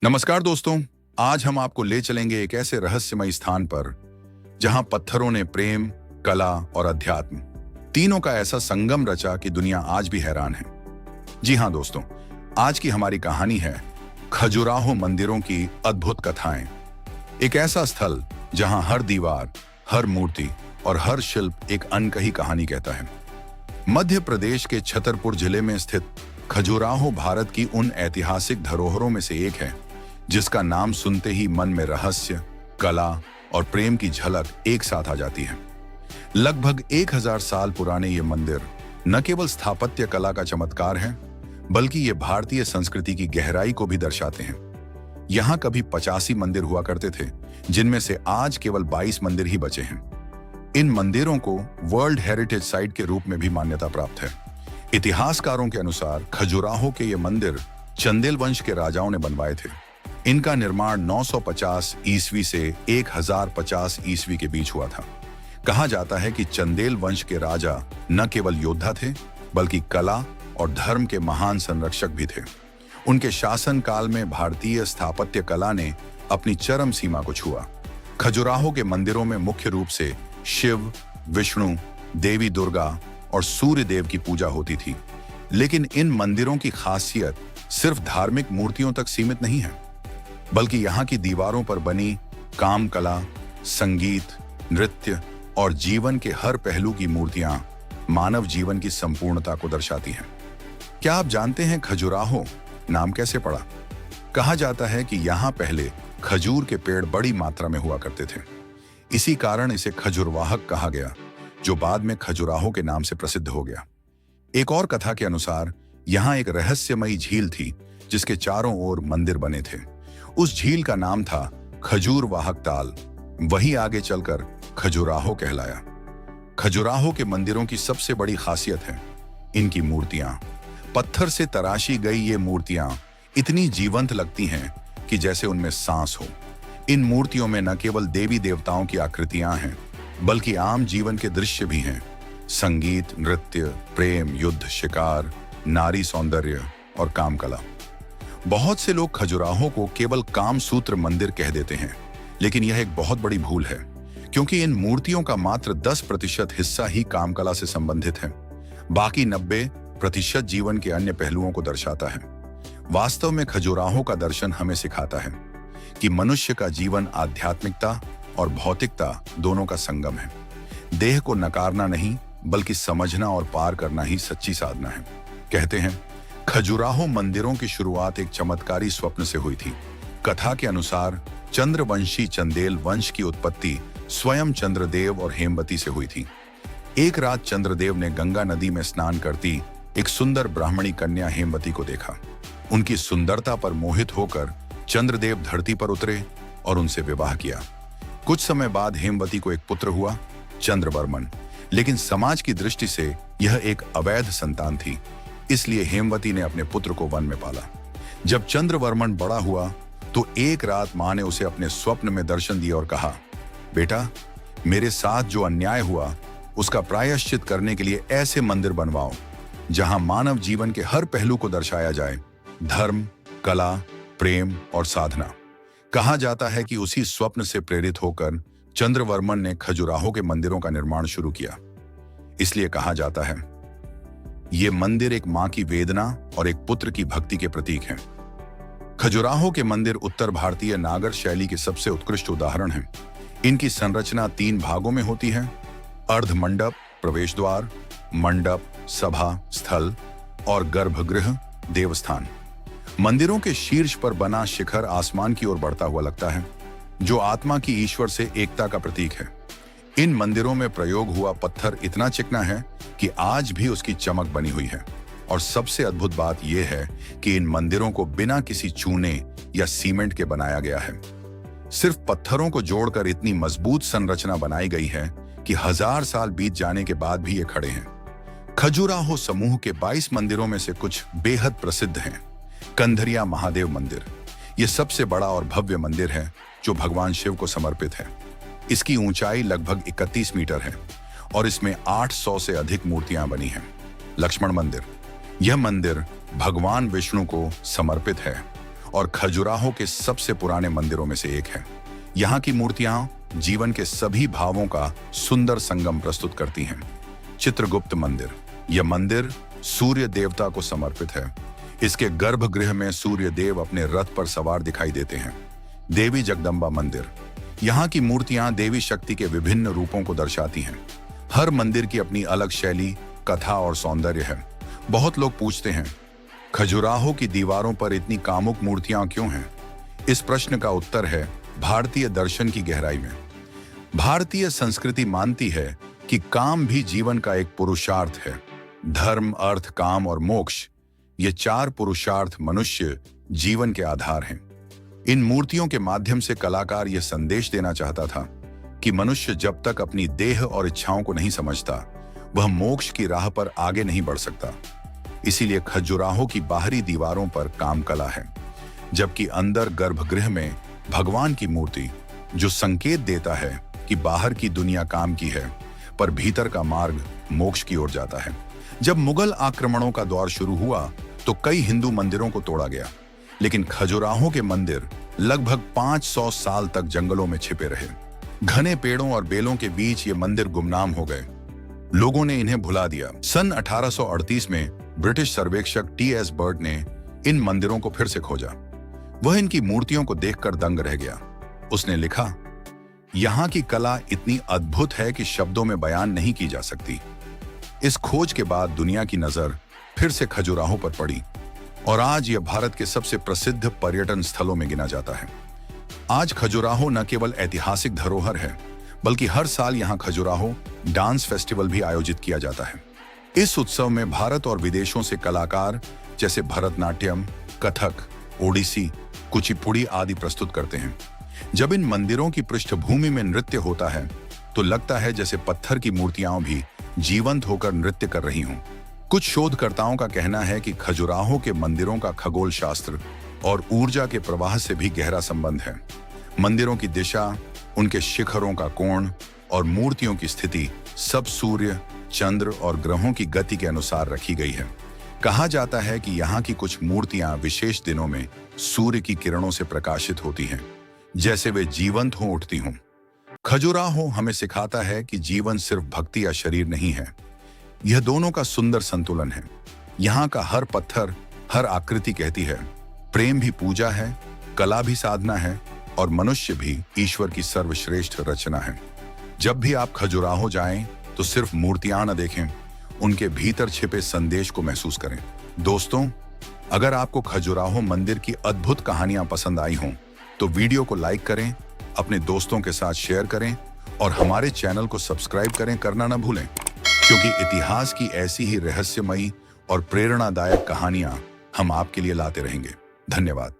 नमस्कार दोस्तों। आज हम आपको ले चलेंगे एक ऐसे रहस्यमय स्थान पर जहां पत्थरों ने प्रेम, कला और अध्यात्म तीनों का ऐसा संगम रचा कि दुनिया आज भी हैरान है। जी हां दोस्तों, आज की हमारी कहानी है खजुराहो मंदिरों की अद्भुत कथाएं। एक ऐसा स्थल जहां हर दीवार, हर मूर्ति और हर शिल्प एक अनकही कहानी कहता है। मध्य प्रदेश के छतरपुर जिले में स्थित खजुराहो भारत की उन ऐतिहासिक धरोहरों में से एक है जिसका नाम सुनते ही मन में रहस्य, कला और प्रेम की झलक एक साथ आ जाती है। लगभग 1000 साल पुराने ये मंदिर न केवल स्थापत्य कला का चमत्कार है, बल्कि ये भारतीय संस्कृति की गहराई को भी दर्शाते हैं। यहाँ कभी 85 मंदिर हुआ करते थे, जिनमें से आज केवल 22 मंदिर ही बचे हैं। इन मंदिरों को वर्ल्ड हेरिटेज साइट के रूप में भी मान्यता प्राप्त है। इतिहासकारों के अनुसार खजुराहो के ये मंदिर चंदेल वंश के राजाओं ने बनवाए थे। इनका निर्माण 950 ईस्वी से 1050 ईस्वी के बीच हुआ था। कहा जाता है कि चंदेल वंश के राजा न केवल योद्धा थे, बल्कि कला और धर्म के महान संरक्षक भी थे। उनके शासनकाल में भारतीय स्थापत्य कला ने अपनी चरम सीमा को छुआ। खजुराहो के मंदिरों में मुख्य रूप से शिव, विष्णु, देवी दुर्गा और सूर्य देव की पूजा होती थी। लेकिन इन मंदिरों की खासियत सिर्फ धार्मिक मूर्तियों तक सीमित नहीं है, बल्कि यहाँ की दीवारों पर बनी काम कला, संगीत, नृत्य और जीवन के हर पहलू की मूर्तियां मानव जीवन की संपूर्णता को दर्शाती हैं। क्या आप जानते हैं खजुराहो नाम कैसे पड़ा? कहा जाता है कि यहाँ पहले खजूर के पेड़ बड़ी मात्रा में हुआ करते थे। इसी कारण इसे खजुरवाहक कहा गया, जो बाद में खजुराहो के नाम से प्रसिद्ध हो गया। एक और कथा के अनुसार यहाँ एक रहस्यमयी झील थी जिसके चारों ओर मंदिर बने थे। उस झील का नाम था खजूर वाहक ताल। वही आगे चलकर खजुराहो कहलाया। खजुराहो के मंदिरों की सबसे बड़ी खासियत है इनकी मूर्तियां। पत्थर से तराशी गई ये मूर्तियां इतनी जीवंत लगती हैं कि जैसे उनमें सांस हो। इन मूर्तियों में न केवल देवी देवताओं की आकृतियां हैं, बल्कि आम जीवन के दृश्य भी हैं। संगीत, नृत्य, प्रेम, युद्ध, शिकार, नारी सौंदर्य और काम कला। बहुत से लोग खजुराहो को केवल काम सूत्र मंदिर कह देते हैं, लेकिन यह एक बहुत बड़ी भूल है, क्योंकि इन मूर्तियों का मात्र 10% हिस्सा ही काम कला से संबंधित है। बाकी 90% जीवन के अन्य पहलुओं को दर्शाता है। वास्तव में खजुराहो का दर्शन हमें सिखाता है कि मनुष्य का जीवन आध्यात्मिकता और भौतिकता दोनों का संगम है। देह को नकारना नहीं, बल्कि समझना और पार करना ही सच्ची साधना है। कहते हैं खजुराहो मंदिरों की शुरुआत एक चमत्कारी स्वप्न से हुई थी। कथा के अनुसार चंद्रवंशी चंदेल वंश की उत्पत्ति स्वयं चंद्रदेव और हेमवती से हुई थी। एक रात चंद्रदेव ने गंगा नदी में स्नान करती एक सुंदर ब्राह्मणी कन्या हेमवती को देखा। उनकी सुंदरता पर मोहित होकर चंद्रदेव धरती पर उतरे और उनसे विवाह किया। कुछ समय बाद हेमवती को एक पुत्र हुआ, चंद्रवर्मन। लेकिन समाज की दृष्टि से यह एक अवैध संतान थी, इसलिए हेमवती ने अपने पुत्र को वन में पाला। जब चंद्रवर्मन बड़ा हुआ तो एक रात मां ने उसे अपने स्वप्न में दर्शन दिया और कहा, बेटा, मेरे साथ जो अन्याय हुआ उसका प्रायश्चित करने के लिए ऐसे मंदिर बनवाओ जहां मानव जीवन के हर पहलू को दर्शाया जाए, धर्म, कला, प्रेम और साधना। कहा जाता है कि उसी स्वप्न से प्रेरित होकर चंद्रवर्मन ने खजुराहो के मंदिरों का निर्माण शुरू किया। इसलिए कहा जाता है ये मंदिर एक मां की वेदना और एक पुत्र की भक्ति के प्रतीक हैं। खजुराहो के मंदिर उत्तर भारतीय नागर शैली के सबसे उत्कृष्ट उदाहरण हैं। इनकी संरचना 3 भागों में होती है: अर्ध मंडप, प्रवेश द्वार, मंडप, सभा स्थल और गर्भगृह, देवस्थान। मंदिरों के शीर्ष पर बना शिखर आसमान की ओर बढ़ता हुआ लगता है, जो आत्मा की ईश्वर से एकता का प्रतीक है। इन मंदिरों में प्रयोग हुआ पत्थर इतना चिकना है कि आज भी उसकी चमक बनी हुई है। और सबसे अद्भुत बात यह है कि इन मंदिरों को बिना किसी चूने या सीमेंट के बनाया गया है। सिर्फ पत्थरों को जोड़कर इतनी मजबूत संरचना बनाई गई है कि 1000 साल बीत जाने के बाद भी ये खड़े हैं। खजुराहो समूह के 22 मंदिरों में से कुछ बेहद प्रसिद्ध हैं। कंधरिया महादेव मंदिर ये सबसे बड़ा और भव्य मंदिर है जो भगवान शिव को समर्पित है। इसकी ऊंचाई लगभग 31 मीटर है और इसमें 800 से अधिक मूर्तियां बनी हैं। लक्ष्मण मंदिर यह मंदिर भगवान विष्णु को समर्पित है और खजुराहो के सबसे पुराने मंदिरों में से एक है। यहाँ की मूर्तियां जीवन के सभी भावों का सुंदर संगम प्रस्तुत करती हैं। चित्रगुप्त मंदिर, यह मंदिर सूर्य देवता को समर्पित है। इसके गर्भगृह में सूर्य देव अपने रथ पर सवार दिखाई देते हैं। देवी जगदम्बा मंदिर, यहाँ की मूर्तियां देवी शक्ति के विभिन्न रूपों को दर्शाती हैं। हर मंदिर की अपनी अलग शैली, कथा और सौंदर्य है। बहुत लोग पूछते हैं, खजुराहो की दीवारों पर इतनी कामुक मूर्तियां क्यों हैं? इस प्रश्न का उत्तर है भारतीय दर्शन की गहराई में। भारतीय संस्कृति मानती है कि काम भी जीवन का एक पुरुषार्थ है। धर्म, अर्थ, काम और मोक्ष, ये चार पुरुषार्थ मनुष्य जीवन के आधार हैं। इन मूर्तियों के माध्यम से कलाकार यह संदेश देना चाहता था कि मनुष्य जब तक अपनी देह और इच्छाओं को नहीं समझता, वह मोक्ष की राह पर आगे नहीं बढ़ सकता। इसीलिए खजुराहो की बाहरी दीवारों पर काम कला है, जबकि अंदर गर्भगृह में भगवान की मूर्ति, जो संकेत देता है कि बाहर की दुनिया काम की है, पर भीतर का मार्ग मोक्ष की ओर जाता है। जब मुगल आक्रमणों का दौर शुरू हुआ तो कई हिंदू मंदिरों को तोड़ा गया, लेकिन खजुराहो के मंदिर लगभग 500 साल तक जंगलों में छिपे रहे। घने पेड़ों और बेलों के बीच ये मंदिर गुमनाम हो गए। लोगों ने इन्हें भुला दिया। सन 1838 में ब्रिटिश सर्वेक्षक टी.एस. बर्ड ने इन मंदिरों को फिर से खोजा। वह इनकी मूर्तियों को देखकर दंग रह गया। उसने लिखा, यहाँ की कला इतनी अद्भुत है कि शब्दों में बयान नहीं की जा सकती। इस खोज के बाद दुनिया की नजर फिर से खजुराहो पर पड़ी और आज यह भारत के सबसे प्रसिद्ध पर्यटन स्थलों में गिना जाता है। आज खजुराहो न केवल ऐतिहासिक धरोहर है, बल्कि हर साल यहाँ खजुराहो डांस फेस्टिवल भी आयोजित किया जाता है। इस उत्सव में भारत और विदेशों से कलाकार जैसे भरतनाट्यम, कथक, ओडिसी, कुचिपुड़ी आदि प्रस्तुत करते हैं। जब इन मंदिरों की पृष्ठभूमि में नृत्य होता है तो लगता है जैसे पत्थर की मूर्तियां भी जीवंत होकर नृत्य कर रही हों। कुछ शोधकर्ताओं का कहना है कि खजुराहो के मंदिरों का खगोल शास्त्र और ऊर्जा के प्रवाह से भी गहरा संबंध है। मंदिरों की दिशा, उनके शिखरों का कोण और मूर्तियों की स्थिति सब सूर्य, चंद्र और ग्रहों की गति के अनुसार रखी गई है। कहा जाता है कि यहाँ की कुछ मूर्तियां विशेष दिनों में सूर्य की किरणों से प्रकाशित होती हैं, जैसे वे जीवंत हो उठती हों। खजुराहो हमें सिखाता है कि जीवन सिर्फ भक्ति या शरीर नहीं है, यह दोनों का सुंदर संतुलन है। यहाँ का हर पत्थर, हर आकृति कहती है, प्रेम भी पूजा है, कला भी साधना है और मनुष्य भी ईश्वर की सर्वश्रेष्ठ रचना है। जब भी आप खजुराहो जाएं तो सिर्फ मूर्तियां न देखें, उनके भीतर छिपे संदेश को महसूस करें। दोस्तों, अगर आपको खजुराहो मंदिर की अद्भुत कहानियां पसंद आई हों तो वीडियो को लाइक करें, अपने दोस्तों के साथ शेयर करें और हमारे चैनल को सब्सक्राइब करना न भूलें, क्योंकि इतिहास की ऐसी ही रहस्यमयी और प्रेरणादायक कहानियां हम आपके लिए लाते रहेंगे। धन्यवाद।